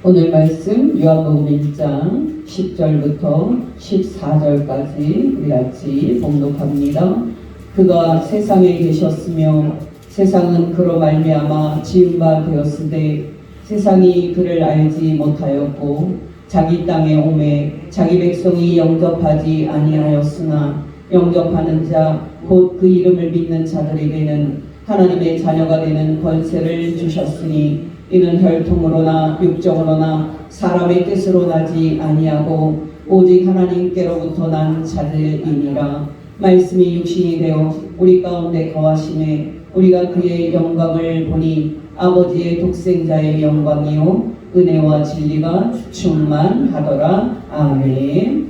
오늘 말씀 요한복음 1장 10절부터 14절까지 우리 같이 봉독합니다. 그가 세상에 계셨으며 세상은 그로 말미암아 지은 바 되었으되 세상이 그를 알지 못하였고 자기 땅에 오매 자기 백성이 영접하지 아니하였으나 영접하는 자 곧 그 이름을 믿는 자들에게는 하나님의 자녀가 되는 권세를 주셨으니 이는 혈통으로나 육정으로나 사람의 뜻으로 나지 아니하고 오직 하나님께로부터 난 자들이니라. 말씀이 육신이 되어 우리 가운데 거하심에 우리가 그의 영광을 보니 아버지의 독생자의 영광이요 은혜와 진리가 충만하더라. 아멘.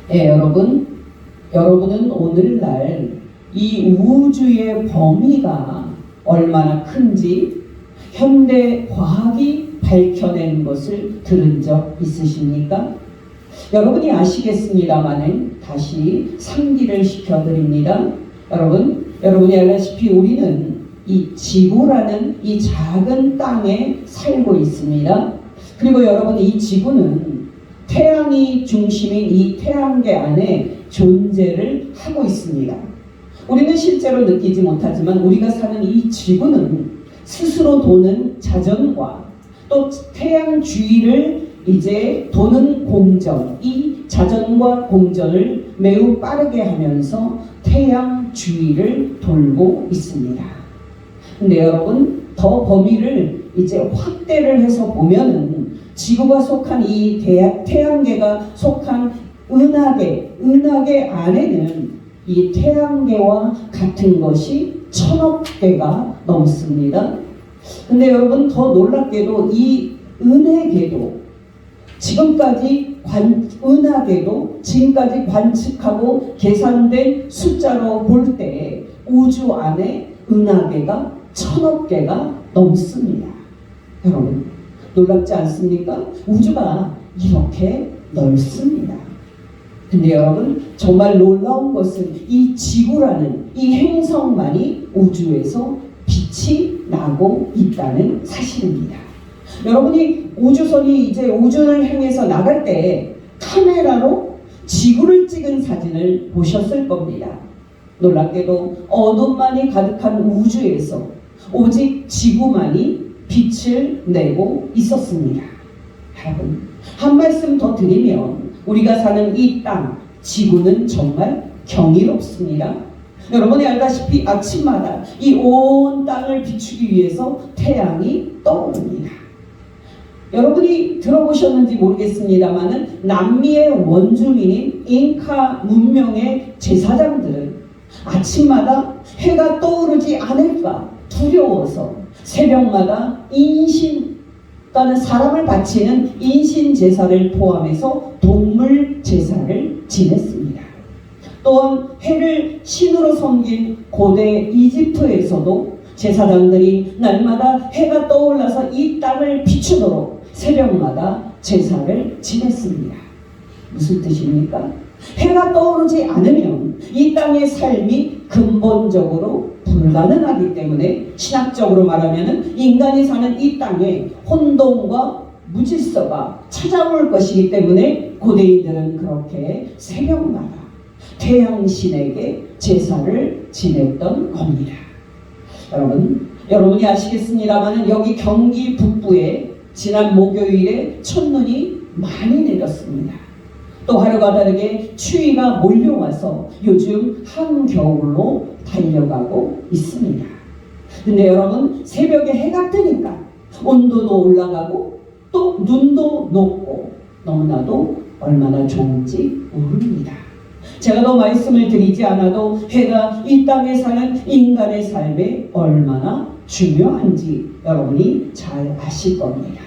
네, 여러분은 오늘날 이 우주의 범위가 얼마나 큰지 현대 과학이 밝혀낸 것을 들은 적 있으십니까? 여러분이 아시겠습니다마는 다시 상기를 시켜드립니다. 여러분이 알다시피 우리는 이 지구라는 이 작은 땅에 살고 있습니다. 그리고 여러분, 이 지구는 태양이 중심인 이 태양계 안에 존재를 하고 있습니다. 우리는 실제로 느끼지 못하지만 우리가 사는 이 지구는 스스로 도는 자전과 또 태양 주위를 이제 도는 공전, 이 자전과 공전을 매우 빠르게 하면서 태양 주위를 돌고 있습니다. 근데 여러분, 더 범위를 이제 확대를 해서 보면은 지구가 속한 이 태양계가 속한 은하계 안에는 이 태양계와 같은 것이 1000억 개가 넘습니다. 근데 여러분, 더 놀랍게도 이 은하계도 지금까지 관측하고 계산된 숫자로 볼 때 우주 안에 은하계가 1000억 개가 넘습니다. 여러분, 놀랍지 않습니까? 우주가 이렇게 넓습니다. 근데 여러분, 정말 놀라운 것은 이 지구라는 이 행성만이 우주에서 빛이 나고 있다는 사실입니다. 여러분이 우주선이 이제 우주를 향해서 나갈 때 카메라로 지구를 찍은 사진을 보셨을 겁니다. 놀랍게도 어둠만이 가득한 우주에서 오직 지구만이 빛을 내고 있었습니다. 여러분, 한 말씀 더 드리면 우리가 사는 이 땅, 지구는 정말 경이롭습니다. 여러분이 알다시피 아침마다 이 온 땅을 비추기 위해서 태양이 떠오릅니다. 여러분이 들어보셨는지 모르겠습니다만은 남미의 원주민인 잉카 문명의 제사장들은 아침마다 해가 떠오르지 않을까 두려워서 새벽마다 그러니까 사람을 바치는 인신 제사를 포함해서 동물 제사를 지냈습니다. 또한 해를 신으로 섬긴 고대 이집트에서도 제사장들이 날마다 해가 떠올라서 이 땅을 비추도록 새벽마다 제사를 지냈습니다. 무슨 뜻입니까? 해가 떠오르지 않으면 이 땅의 삶이 근본적으로 불가능하기 때문에 신학적으로 말하면 인간이 사는 이 땅에 혼돈과 무질서가 찾아올 것이기 때문에 고대인들은 그렇게 새벽마다 태양신에게 제사를 지냈던 겁니다. 여러분이 아시겠습니다만 여기 경기 북부에 지난 목요일에 첫눈이 많이 내렸습니다. 또 하루가 다르게 추위가 몰려와서 요즘 한겨울로 달려가고 있습니다. 근데 여러분, 새벽에 해가 뜨니까 온도도 올라가고 또 눈도 녹고 너무나도 얼마나 좋은지 모릅니다. 제가 더 말씀을 드리지 않아도 해가 이 땅에 사는 인간의 삶에 얼마나 중요한지 여러분이 잘 아실 겁니다.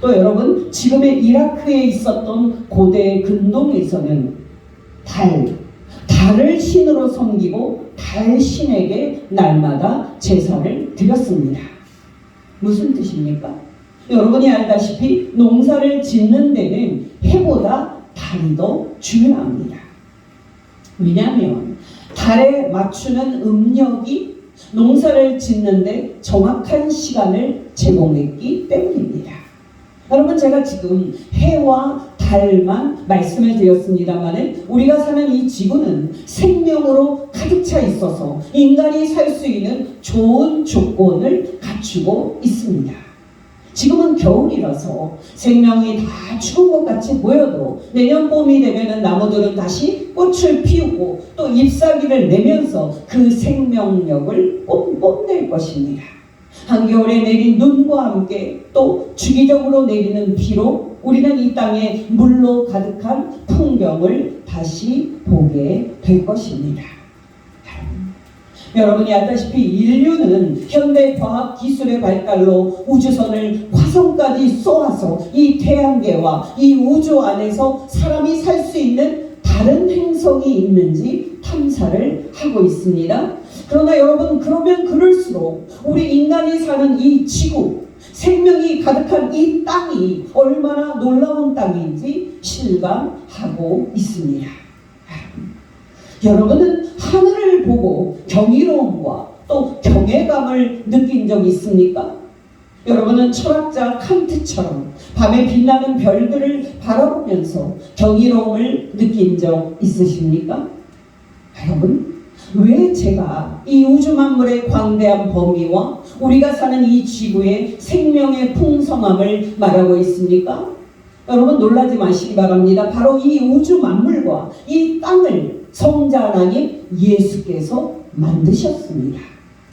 또 여러분, 지금의 이라크에 있었던 고대 근동에서는 달을 신으로 섬기고 달 신에게 날마다 제사를 드렸습니다. 무슨 뜻입니까? 여러분이 알다시피 농사를 짓는 데는 해보다 달이 더 중요합니다. 왜냐하면 달에 맞추는 음력이 농사를 짓는데 정확한 시간을 제공했기 때문입니다. 여러분, 제가 지금 해와 달만 말씀을 드렸습니다만 우리가 사는 이 지구는 생명으로 가득 차 있어서 인간이 살 수 있는 좋은 조건을 갖추고 있습니다. 지금은 겨울이라서 생명이 다 죽은 것 같이 보여도 내년 봄이 되면 나무들은 다시 꽃을 피우고 또 잎사귀를 내면서 그 생명력을 뽐낼 것입니다. 한겨울에 내린 눈과 함께 또 주기적으로 내리는 비로 우리는 이 땅에 물로 가득한 풍경을 다시 보게 될 것입니다. 여러분이 알다시피 인류는 현대 과학 기술의 발달로 우주선을 화성까지 쏘아서 이 태양계와 이 우주 안에서 사람이 살 수 있는 다른 행성이 있는지 탐사를 하고 있습니다. 그러나 여러분, 그러면 그럴수록 우리 인간이 사는 이 지구, 생명이 가득한 이 땅이 얼마나 놀라운 땅인지 실감하고 있습니다. 여러분은 하늘을 보고 경이로움과 또 경외감을 느낀 적 있습니까? 여러분은 철학자 칸트처럼 밤에 빛나는 별들을 바라보면서 경이로움을 느낀 적 있으십니까? 여러분, 왜 제가 이 우주 만물의 광대한 범위와 우리가 사는 이 지구의 생명의 풍성함을 말하고 있습니까? 여러분, 놀라지 마시기 바랍니다. 바로 이 우주 만물과 이 땅을 성자 하나님 예수께서 만드셨습니다.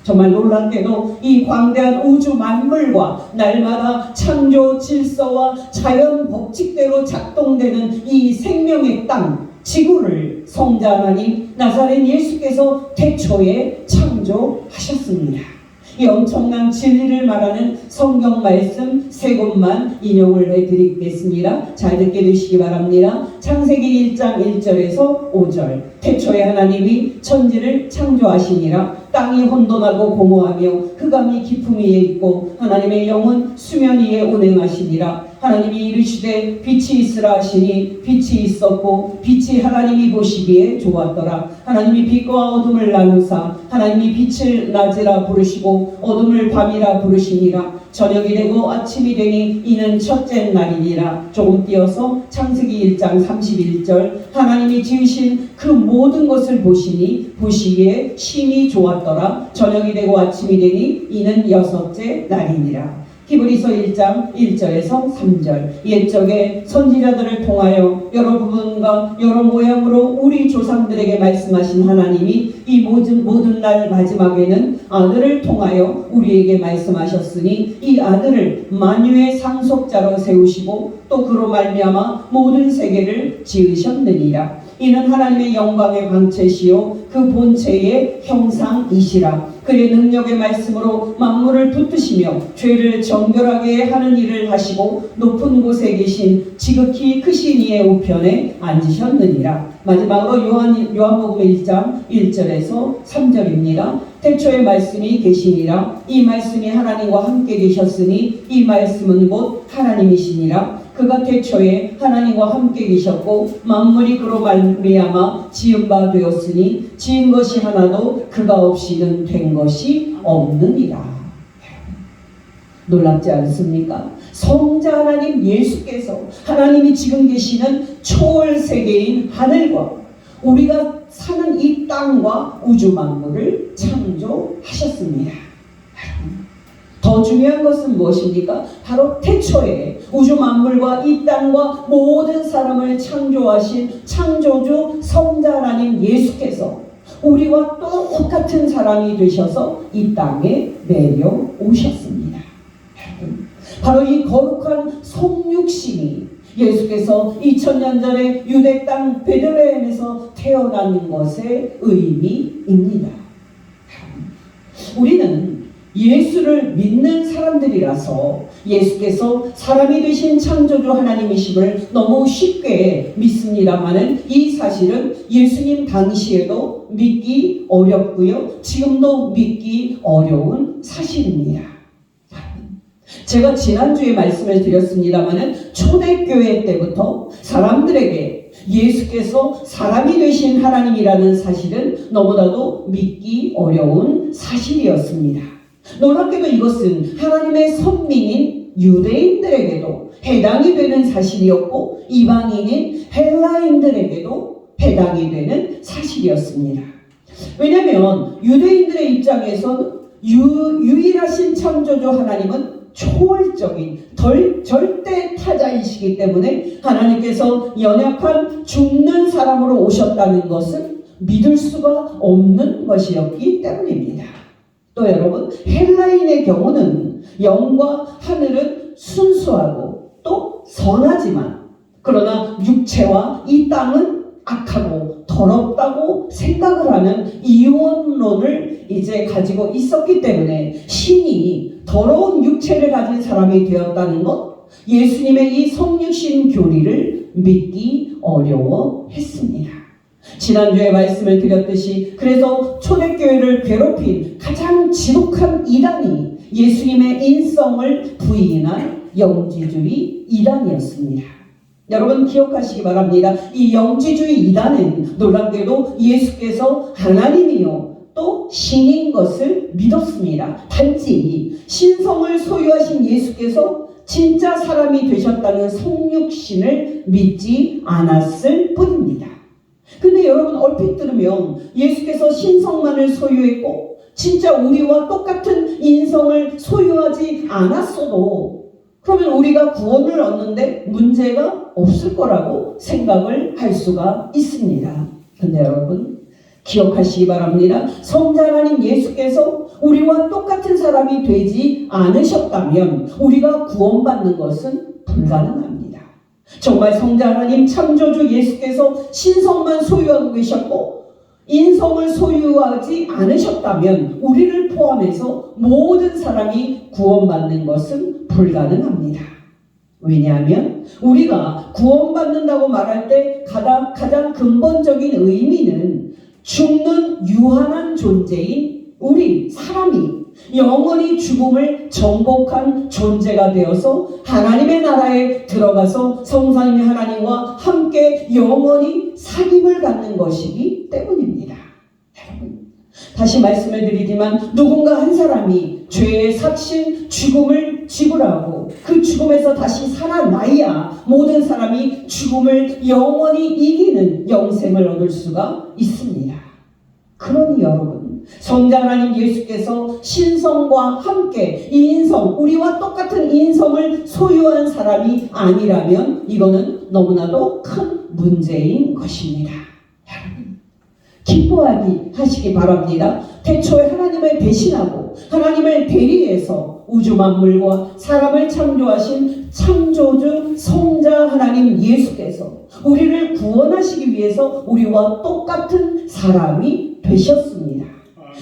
정말 놀랍게도 이 광대한 우주 만물과 날마다 창조 질서와 자연 법칙대로 작동되는 이 생명의 땅, 지구를 성자 하나님 나사렛 예수께서 태초에 창조하셨습니다. 이 엄청난 진리를 말하는 성경 말씀 세 곳만 인용을 해드리겠습니다. 잘 듣게 되시기 바랍니다. 창세기 1장 1절에서 5절. 태초에 하나님이 천지를 창조하시니라. 땅이 혼돈하고 공허하며 흑암이 깊음 위에 있고 하나님의 영은 수면 위에 운행하시니라. 하나님이 이르시되 빛이 있으라 하시니 빛이 있었고 빛이 하나님이 보시기에 좋았더라. 하나님이 빛과 어둠을 나누사 하나님이 빛을 낮이라 부르시고 어둠을 밤이라 부르시니라. 저녁이 되고 아침이 되니 이는 첫째 날이니라. 조금 띄어서 창세기 1장 31절. 하나님이 지으신 그 모든 것을 보시니 보시기에 심히 좋았더라. 저녁이 되고 아침이 되니 이는 여섯째 날이니라. 히브리서 1장 1절에서 3절. 옛적에 선지자들을 통하여 여러 부분과 여러 모양으로 우리 조상들에게 말씀하신 하나님이 이 모든 날 마지막에는 아들을 통하여 우리에게 말씀하셨으니 이 아들을 만유의 상속자로 세우시고 또 그로 말미암아 모든 세계를 지으셨느니라. 이는 하나님의 영광의 광채시요 그 본체의 형상이시라. 그의 능력의 말씀으로 만물을 붙드시며 죄를 정결하게 하는 일을 하시고 높은 곳에 계신 지극히 크신 이의 우편에 앉으셨느니라. 마지막으로 요한복음 1장 1절에서 3절입니다. 태초에 말씀이 계시니라. 이 말씀이 하나님과 함께 계셨으니 이 말씀은 곧 하나님이시니라. 그가 태초에 하나님과 함께 계셨고 만물이 그로 말미암아 지은 바 되었으니 지은 것이 하나도 그가 없이는 된 것이 없느니라. 놀랍지 않습니까? 성자 하나님 예수께서 하나님이 지금 계시는 초월 세계인 하늘과 우리가 사는 이 땅과 우주 만물을 창조하셨습니다. 더 중요한 것은 무엇입니까? 바로 태초에 우주 만물과 이 땅과 모든 사람을 창조하신 창조주 성자 하나님 예수께서 우리와 똑같은 사람이 되셔서 이 땅에 내려오셨습니다. 바로 이 거룩한 성육신이 예수께서 2000년 전에 유대 땅 베들레헴에서 태어난 것의 의미입니다. 우리는 예수를 믿는 사람들이라서 예수께서 사람이 되신 창조주 하나님이심을 너무 쉽게 믿습니다만은 이 사실은 예수님 당시에도 믿기 어렵고요. 지금도 믿기 어려운 사실입니다. 제가 지난주에 말씀을 드렸습니다만은 초대교회 때부터 사람들에게 예수께서 사람이 되신 하나님이라는 사실은 너무나도 믿기 어려운 사실이었습니다. 놀랍게도 이것은 하나님의 선민인 유대인들에게도 해당이 되는 사실이었고 이방인인 헬라인들에게도 해당이 되는 사실이었습니다. 왜냐하면 유대인들의 입장에서는 유일하신 창조주 하나님은 초월적인 절대 타자이시기 때문에 하나님께서 연약한 죽는 사람으로 오셨다는 것은 믿을 수가 없는 것이었기 때문입니다. 또 여러분, 헬라인의 경우는 영과 하늘은 순수하고 또 선하지만 그러나 육체와 이 땅은 악하고 더럽다고 생각을 하는 이원론을 이제 가지고 있었기 때문에 신이 더러운 육체를 가진 사람이 되었다는 것, 예수님의 이 성육신 교리를 믿기 어려워했습니다. 지난주에 말씀을 드렸듯이 그래서 초대교회를 괴롭힌 가장 지독한 이단이 예수님의 인성을 부인한 영지주의 이단이었습니다. 여러분 기억하시기 바랍니다. 이 영지주의 이단은 놀랍게도 예수께서 하나님이요 또 신인 것을 믿었습니다. 단지 신성을 소유하신 예수께서 진짜 사람이 되셨다는 성육신을 믿지 않았을 뿐입니다. 근데 여러분 얼핏 들으면 예수께서 신성만을 소유했고 진짜 우리와 똑같은 인성을 소유하지 않았어도 그러면 우리가 구원을 얻는데 문제가 없을 거라고 생각을 할 수가 있습니다. 근데 여러분 기억하시기 바랍니다. 성자 하나님 예수께서 우리와 똑같은 사람이 되지 않으셨다면 우리가 구원받는 것은 불가능합니다. 정말 성자 하나님 창조주 예수께서 신성만 소유하고 계셨고 인성을 소유하지 않으셨다면 우리를 포함해서 모든 사람이 구원받는 것은 불가능합니다. 왜냐하면 우리가 구원받는다고 말할 때 가장 근본적인 의미는 죽는 유한한 존재인 우리 사람이 영원히 죽음을 정복한 존재가 되어서 하나님의 나라에 들어가서 성삼위 하나님과 함께 영원히 사귐을 갖는 것이기 때문입니다. 여러분, 다시 말씀을 드리지만 누군가 한 사람이 죄의 삭신 죽음을 지불하고 그 죽음에서 다시 살아나야 모든 사람이 죽음을 영원히 이기는 영생을 얻을 수가 있습니다. 그러니 여러분 성자 하나님 예수께서 신성과 함께 이 인성, 우리와 똑같은 인성을 소유한 사람이 아니라면 이거는 너무나도 큰 문제인 것입니다. 여러분 기뻐하기 하시기 바랍니다. 태초에 하나님을 대신하고 하나님을 대리해서 우주 만물과 사람을 창조하신 창조주 성자 하나님 예수께서 우리를 구원하시기 위해서 우리와 똑같은 사람이 되셨습니다.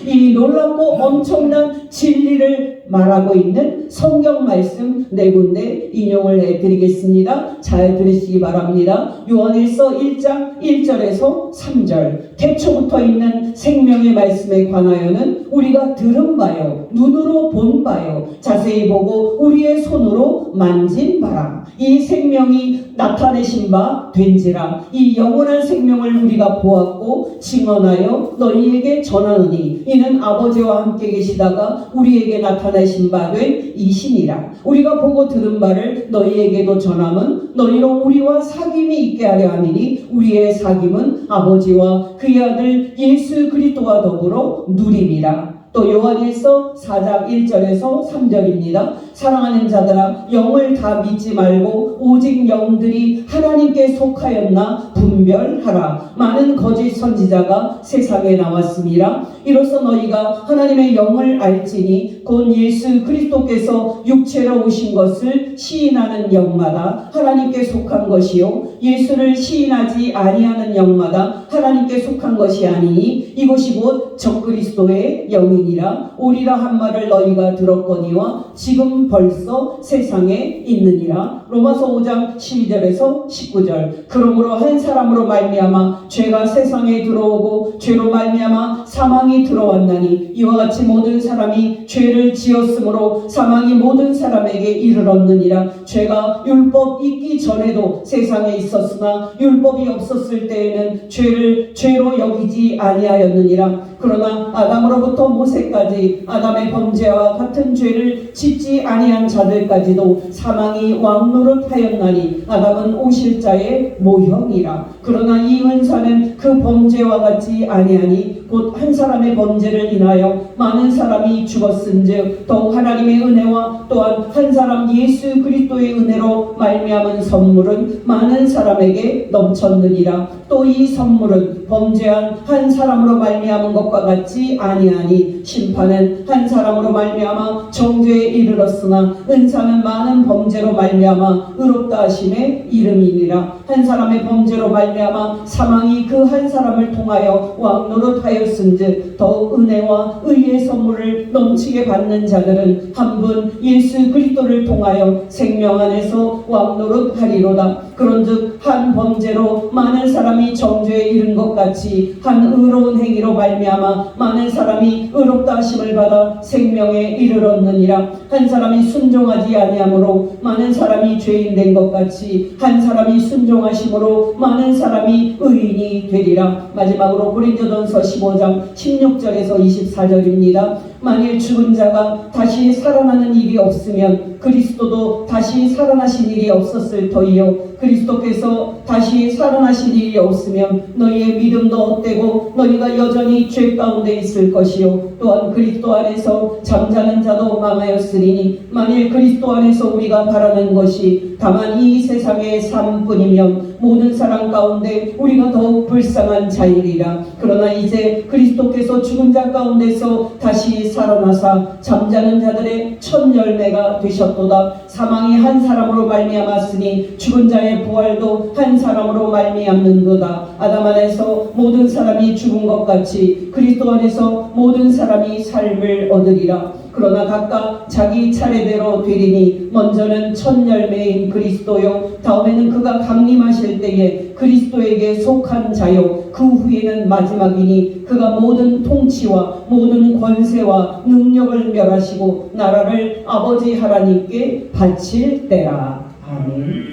이 놀랍고 엄청난 진리를 말하고 있는 성경 말씀 네 군데 인용을 해드리겠습니다. 잘 들으시기 바랍니다. 요한일서 1장 1절에서 3절 태초부터 있는 생명의 말씀에 관하여는 우리가 들은 바요 눈으로 본 바요 자세히 보고 우리의 손으로 만진 바라. 이 생명이 나타내신 바 된지라. 이 영원한 생명을 우리가 보았고 증언하여 너희에게 전하노니 이는 아버지와 함께 계시다가 우리에게 나타내신 바 된 이신이라. 우리가 보고 들은 바를 너희에게도 전함은 너희로 우리와 사귐이 있게 하려 함이니 우리의 사귐은 아버지와 그의 아들 예수 그리스도와 더불어 누림이라. 또 요한일서 4장 1절에서 3절입니다. 사랑하는 자들아 영을 다 믿지 말고 오직 영들이 하나님께 속하였나 분별하라. 많은 거짓 선지자가 세상에 나왔습니다. 이로써 너희가 하나님의 영을 알지니 곧 예수 그리스도께서 육체로 오신 것을 시인하는 영마다 하나님께 속한 것이요 예수를 시인하지 아니하는 영마다 하나님께 속한 것이 아니니 이것이 곧 적그리스도의 영이니라. 오리라 한 말을 너희가 들었거니와 지금 벌써 세상에 있느니라. 로마서 5장 12절에서 19절. 그러므로 한 사람으로 말미암아 죄가 세상에 들어오고 죄로 말미암아 사망이 들어왔나니 이와 같이 모든 사람이 죄를 지었으므로 사망이 모든 사람에게 이르렀느니라. 죄가 율법 있기 전에도 세상에 있었으나 율법이 없었을 때에는 죄를 죄로 여기지 아니하였느니라. 그러나 아담으로부터 모세까지 아담의 범죄와 같은 죄를 짓지 아니한 자들까지도 사망이 왕노릇하였나니 아담은 오실자의 모형이라. 그러나 이 은사는 그 범죄와 같지 아니하니 곧 한 사람의 범죄를 인하여 많은 사람이 죽었은즉 더욱 하나님의 은혜와 또한 한 사람 예수 그리스도의 은혜로 말미암은 선물은 많은 사람에게 넘쳤느니라. 또 이 선물은 범죄한 한 사람으로 말미암은 것과 같지 아니하니 심판은 한 사람으로 말미암아 정죄에 이르렀으나 은사는 많은 범죄로 말미암아 의롭다 하심의 이름이니라. 한 사람의 범죄로 말미암아 사망이 그 한 사람을 통하여 왕노릇하였은즉 더욱 은혜와 의의 선물을 넘치게 받는 자들은 한 분 예수 그리스도를 통하여 생명 안에서 왕노릇하리로다. 그런즉 한 범죄로 많은 사람이 정죄에 이른 것 같이 한 의로운 행위로 말미암아 많은 사람이 의롭다 하심을 받아 생명에 이르렀느니라. 한 사람이 순종하지 아니하므로 많은 사람이 죄인 된 것 같이 한 사람이 순종하심으로 많은 사람이 의인이 되리라. 마지막으로 고린도전서 15장 16절에서 24절입니다. 만일 죽은 자가 다시 살아나는 일이 없으면 그리스도도 다시 살아나신 일이 없었을 터이요 그리스도께서 다시 살아나신 일이 없으면 너희의 믿음도 헛되고 너희가 여전히 죄 가운데 있을 것이요 또한 그리스도 안에서 잠자는 자도 망하였으리니 만일 그리스도 안에서 우리가 바라는 것이 다만 이 세상의 삶뿐이면 모든 사람 가운데 우리가 더욱 불쌍한 자이리라. 그러나 이제 그리스도께서 죽은 자 가운데서 다시 살아나사 잠자는 자들의 첫 열매가 되셨도다. 사망이 한 사람으로 말미암았으니 죽은 자의 부활도 한 사람으로 말미암는도다. 아담 안에서 모든 사람이 죽은 것 같이 그리스도 안에서 모든 사람이 삶을 얻으리라. 그러나 각각 자기 차례대로 되리니 먼저는 첫 열매인 그리스도요 다음에는 그가 강림하실 때에 그리스도에게 속한 자요 그 후에는 마지막이니 그가 모든 통치와 모든 권세와 능력을 멸하시고 나라를 아버지 하나님께 바칠 때라. 아멘.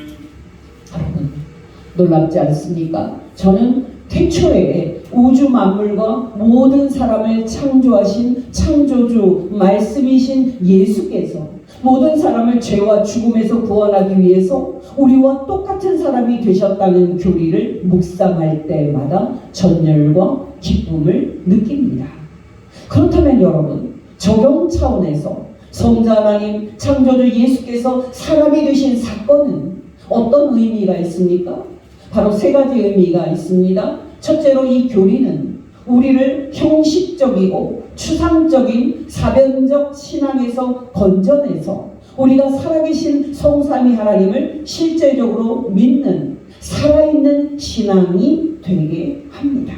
여러분 놀랍지 않습니까? 저는 태초에 우주 만물과 모든 사람을 창조하신 창조주 말씀이신 예수께서 모든 사람을 죄와 죽음에서 구원하기 위해서 우리와 똑같은 사람이 되셨다는 교리를 묵상할 때마다 전율과 기쁨을 느낍니다. 그렇다면 여러분 적용 차원에서 성자 하나님 창조주 예수께서 사람이 되신 사건은 어떤 의미가 있습니까? 바로 세 가지 의미가 있습니다. 첫째로 이 교리는 우리를 형식적이고 추상적인 사변적 신앙에서 건져내서 우리가 살아계신 성삼위 하나님을 실제적으로 믿는 살아있는 신앙이 되게 합니다.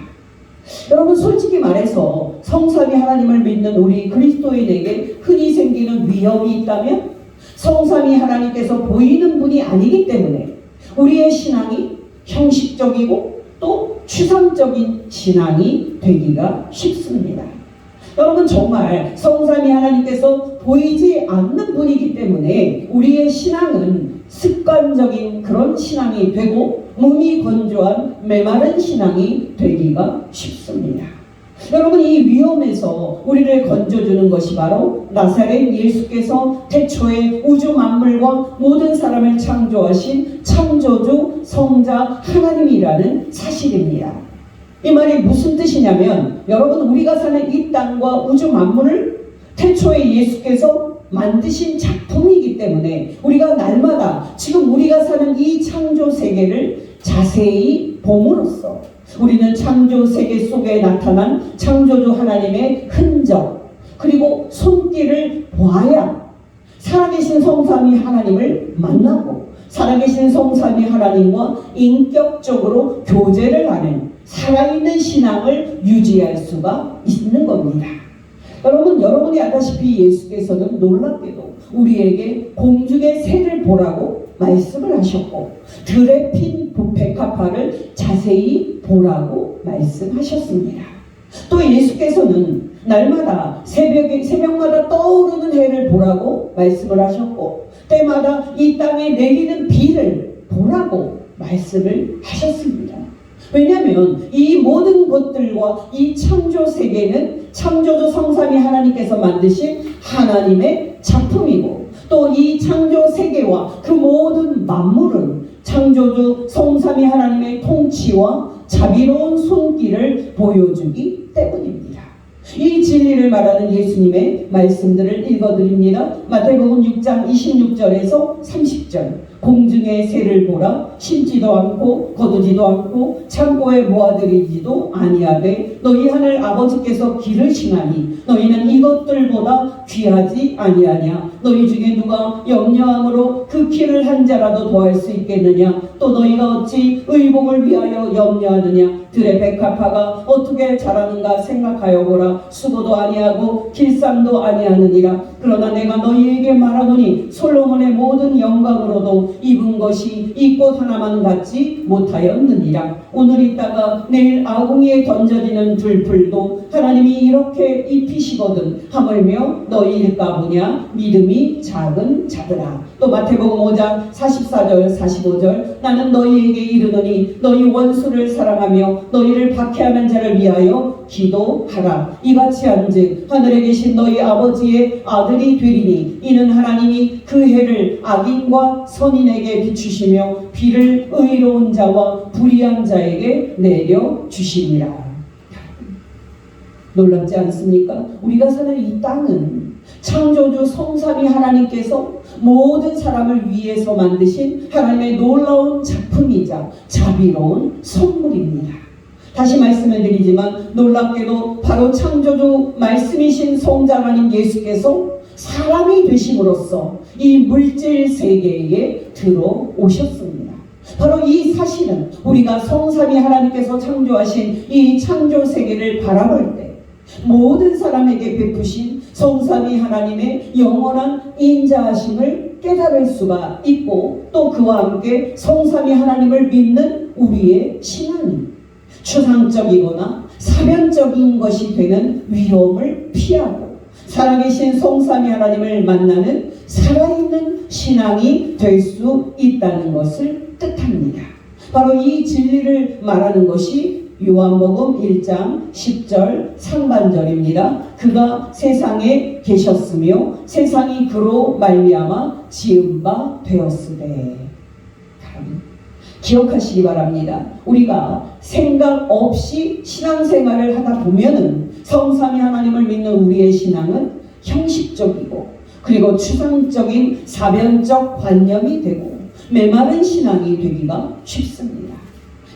여러분 솔직히 말해서 성삼위 하나님을 믿는 우리 그리스도인에게 흔히 생기는 위험이 있다면 성삼위 하나님께서 보이는 분이 아니기 때문에 우리의 신앙이 형식적이고 또 추상적인 신앙이 되기가 쉽습니다. 여러분 정말 성삼위 하나님께서 보이지 않는 분이기 때문에 우리의 신앙은 습관적인 그런 신앙이 되고 몸이 건조한 메마른 신앙이 되기가 쉽습니다. 여러분 이 위험에서 우리를 건져주는 것이 바로 나사렛 예수께서 태초에 우주 만물과 모든 사람을 창조하신 창조주 성자 하나님이라는 사실입니다. 이 말이 무슨 뜻이냐면 여러분 우리가 사는 이 땅과 우주 만물을 태초에 예수께서 만드신 작품이기 때문에 우리가 날마다 지금 우리가 사는 이 창조 세계를 자세히 봄으로써 우리는 창조 세계 속에 나타난 창조주 하나님의 흔적 그리고 손길을 보아야 살아계신 성삼위 하나님을 만나고 살아계신 성삼위 하나님과 인격적으로 교제를 하는 살아있는 신앙을 유지할 수가 있는 겁니다. 여러분 여러분이 알다시피 예수께서는 놀랍게도 우리에게 공중의 새를 보라고 말씀을 하셨고 들에 핀 백합화를 자세히 보라고 말씀하셨습니다. 또 예수께서는 날마다 새벽마다 떠오르는 해를 보라고 말씀을 하셨고 때마다 이 땅에 내리는 비를 보라고 말씀을 하셨습니다. 왜냐하면 이 모든 것들과 이 창조 세계는 창조주 성삼위 하나님께서 만드신 하나님의 작품이고, 또 이 창조 세계와 그 모든 만물은 창조주 성삼위 하나님의 통치와 자비로운 손길을 보여주기 때문입니다. 이 진리를 말하는 예수님의 말씀들을 읽어드립니다. 마태복음 6장 26절에서 30절. 공중의 새를 보라. 심지도 않고 거두지도 않고 창고에 모아들이지도 아니하되 너희 하늘 아버지께서 기르시나니 너희는 이것들보다 귀하지 아니하냐. 너희 중에 누가 염려함으로 그 키를 한 자라도 더할 수 있겠느냐. 또 너희가 어찌 의복을 위하여 염려하느냐. 들의 백합화가 어떻게 자라는가 생각하여 보라. 수고도 아니하고 길쌈도 아니하느니라. 그러나 내가 너희에게 말하노니 솔로몬의 모든 영광으로도 입은 것이 이 꽃 하나만 갖지 못하였느니라. 오늘 있다가 내일 아궁이에 던져지는 들풀도 하나님이 이렇게 입히시거든 하물며 너희일까 보냐. 믿음이 작은 자들아. 또 마태복음 5장 44절 45절. 나는 너희에게 이르노니 너희 원수를 사랑하며 너희를 박해하는 자를 위하여 기도하라. 이같이 한즉 하늘에 계신 너희 아버지의 아들이 되리니 이는 하나님이 그 해를 악인과 선인에게 비추시며 비를 의로운 자와 불의한 자에게 내려주시니라. 놀랍지 않습니까? 우리가 사는 이 땅은 창조주 성삼위 하나님께서 모든 사람을 위해서 만드신 하나님의 놀라운 작품이자 자비로운 선물입니다. 다시 말씀을 드리지만 놀랍게도 바로 창조주 말씀이신 성자 하나님 예수께서 사람이 되심으로써 이 물질 세계에 들어오셨습니다. 바로 이 사실은 우리가 성삼위 하나님께서 창조하신 이 창조 세계를 바라볼 때 모든 사람에게 베푸신 성삼위 하나님의 영원한 인자하심을 깨달을 수가 있고, 또 그와 함께 성삼위 하나님을 믿는 우리의 신앙이 추상적이거나 사변적인 것이 되는 위험을 피하고 살아계신 성삼위 하나님을 만나는 살아있는 신앙이 될 수 있다는 것을 뜻합니다. 바로 이 진리를 말하는 것이 요한복음 1장 10절 상반절입니다. 그가 세상에 계셨으며 세상이 그로 말미암아 지은 바 되었으되. 기억하시기 바랍니다. 우리가 생각 없이 신앙생활을 하다 보면은 성삼위 하나님을 믿는 우리의 신앙은 형식적이고 그리고 추상적인 사변적 관념이 되고 메마른 신앙이 되기가 쉽습니다.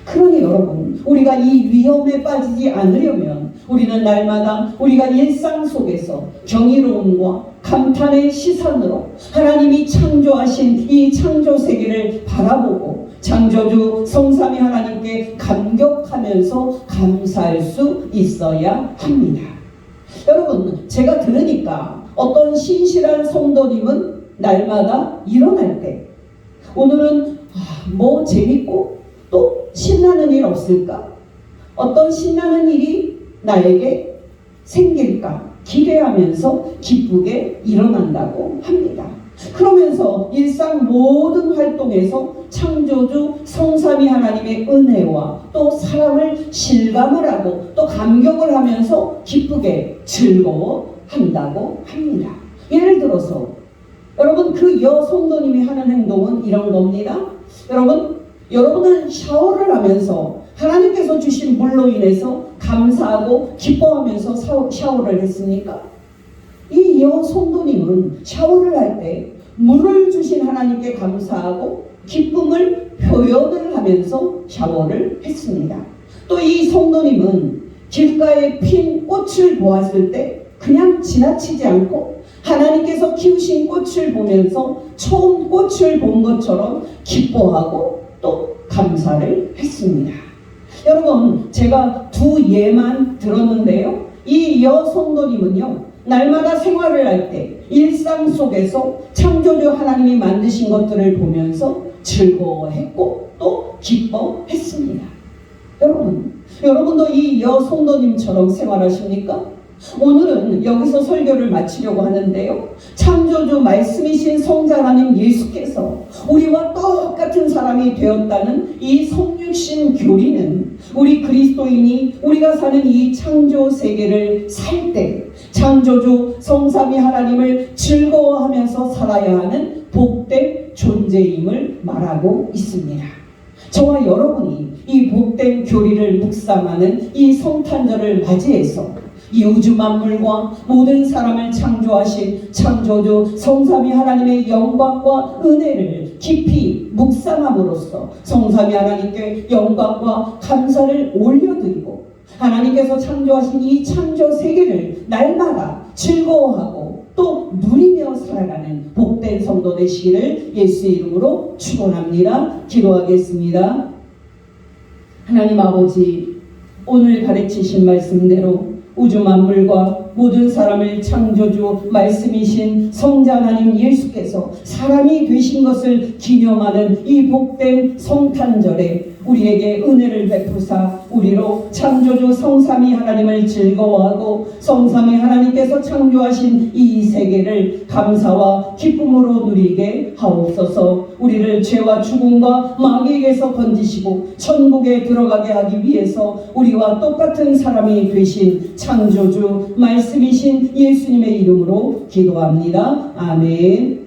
그러니 여러분, 우리가 이 위험에 빠지지 않으려면 우리는 날마다 우리가 일상 속에서 경이로움과 감탄의 시선으로 하나님이 창조하신 이 창조 세계를 바라보고 창조주 성삼위 하나님께 감격하면서 감사할 수 있어야 합니다. 여러분, 제가 들으니까 어떤 신실한 성도님은 날마다 일어날 때 오늘은 뭐 재밌고 또 신나는 일 없을까? 어떤 신나는 일이 나에게 생길까? 기대하면서 기쁘게 일어난다고 합니다. 그러면서 일상 모든 활동에서 창조주 성삼위 하나님의 은혜와 또 사랑을 실감을 하고 또 감격을 하면서 기쁘게 즐거워한다고 합니다. 예를 들어서 여러분, 그 여성도님이 하는 행동은 이런 겁니다. 여러분은 샤워를 하면서 하나님께서 주신 물로 인해서 감사하고 기뻐하면서 샤워를 했습니까? 이 여성도님은 샤워를 할 때 물을 주신 하나님께 감사하고 기쁨을 표현을 하면서 샤워를 했습니다. 또 이 성도님은 길가에 핀 꽃을 보았을 때 그냥 지나치지 않고 하나님께서 키우신 꽃을 보면서 처음 꽃을 본 것처럼 기뻐하고 또 감사를 했습니다. 여러분, 제가 두 예만 들었는데요. 이 여성도님은요, 날마다 생활을 할 때 일상 속에서 창조주 하나님이 만드신 것들을 보면서 즐거워했고 또 기뻐했습니다. 여러분도 이 여성도님처럼 생활하십니까? 오늘은 여기서 설교를 마치려고 하는데요. 창조주 말씀이신 성자 하나님 예수께서 우리와 똑같은 사람이 되었다는 이 성육신 교리는 우리 그리스도인이 우리가 사는 이 창조 세계를 살 때 창조주 성삼위 하나님을 즐거워하면서 살아야 하는 복된 존재임을 말하고 있습니다. 저와 여러분이 이 복된 교리를 묵상하는 이 성탄절을 맞이해서 이 우주 만물과 모든 사람을 창조하신 창조주 성삼위 하나님의 영광과 은혜를 깊이 묵상함으로써 성삼위 하나님께 영광과 감사를 올려드리고 하나님께서 창조하신 이 창조 세계를 날마다 즐거워하고 또 누리며 살아가는 복된 성도 되시기를 예수의 이름으로 축원합니다. 기도하겠습니다. 하나님 아버지, 오늘 가르치신 말씀대로 우주 만물과 모든 사람을 창조주 말씀이신 성자 하나님 예수께서 사람이 되신 것을 기념하는 이 복된 성탄절에 우리에게 은혜를 베푸사 우리로 창조주 성삼위 하나님을 즐거워하고 성삼위 하나님께서 창조하신 이 세계를 감사와 기쁨으로 누리게 하옵소서. 우리를 죄와 죽음과 마귀에게서 건지시고 천국에 들어가게 하기 위해서 우리와 똑같은 사람이 되신 창조주 말씀이신 예수님의 이름으로 기도합니다. 아멘.